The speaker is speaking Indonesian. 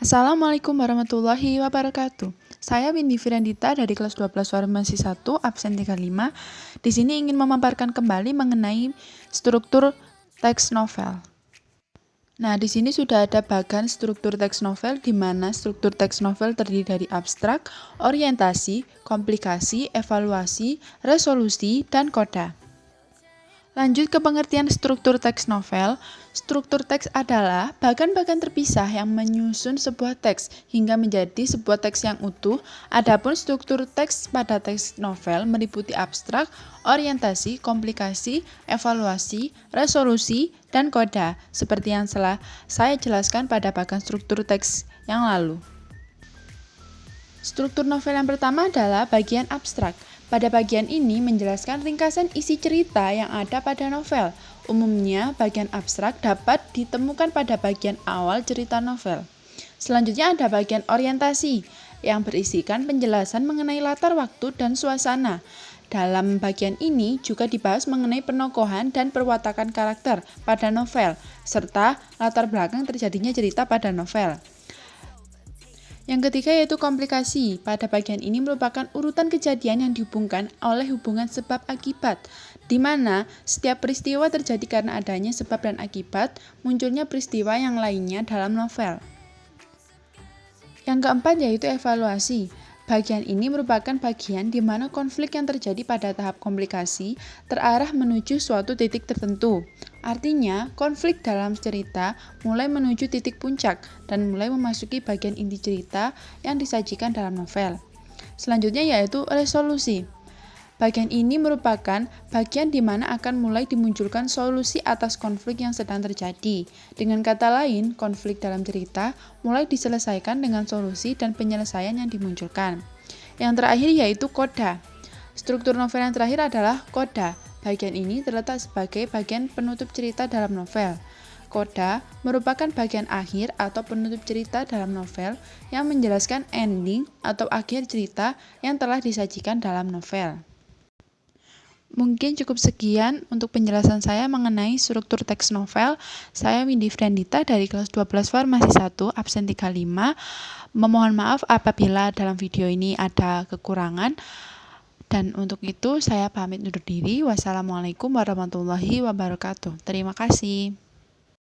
Assalamualaikum warahmatullahi wabarakatuh. Saya Windy Firandita dari kelas 12 Farmasi 1, absen 35. Di sini ingin memaparkan kembali mengenai struktur teks novel. Nah, di sini sudah ada bagan struktur teks novel, di mana struktur teks novel terdiri dari abstrak, orientasi, komplikasi, evaluasi, resolusi, dan koda. Lanjut ke pengertian struktur teks novel. Struktur teks adalah bagan-bagan terpisah yang menyusun sebuah teks hingga menjadi sebuah teks yang utuh. Adapun struktur teks pada teks novel meliputi abstrak, orientasi, komplikasi, evaluasi, resolusi, dan koda, seperti yang telah saya jelaskan pada bagan struktur teks yang lalu. Struktur novel yang pertama adalah bagian abstrak. Pada bagian ini menjelaskan ringkasan isi cerita yang ada pada novel. Umumnya, bagian abstrak dapat ditemukan pada bagian awal cerita novel. Selanjutnya ada bagian orientasi, yang berisikan penjelasan mengenai latar waktu dan suasana. Dalam bagian ini juga dibahas mengenai penokohan dan perwatakan karakter pada novel, serta latar belakang terjadinya cerita pada novel. Yang ketiga yaitu komplikasi. Pada bagian ini merupakan urutan kejadian yang dihubungkan oleh hubungan sebab akibat, di mana setiap peristiwa terjadi karena adanya sebab dan akibat munculnya peristiwa yang lainnya dalam novel. Yang keempat yaitu evaluasi. Bagian ini merupakan bagian di mana konflik yang terjadi pada tahap komplikasi terarah menuju suatu titik tertentu. Artinya, konflik dalam cerita mulai menuju titik puncak dan mulai memasuki bagian inti cerita yang disajikan dalam novel. Selanjutnya yaitu resolusi. Bagian ini merupakan bagian di mana akan mulai dimunculkan solusi atas konflik yang sedang terjadi. Dengan kata lain, konflik dalam cerita mulai diselesaikan dengan solusi dan penyelesaian yang dimunculkan. Yang terakhir yaitu koda. Struktur novel yang terakhir adalah koda. Bagian ini terletak sebagai bagian penutup cerita dalam novel. Koda merupakan bagian akhir atau penutup cerita dalam novel yang menjelaskan ending atau akhir cerita yang telah disajikan dalam novel. Mungkin cukup sekian untuk penjelasan saya mengenai struktur teks novel. Saya Windy Firandita dari kelas 12 Farmasi 1, absen 35. Memohon maaf apabila dalam video ini ada kekurangan. Dan untuk itu saya pamit undur diri. Wassalamualaikum warahmatullahi wabarakatuh. Terima kasih.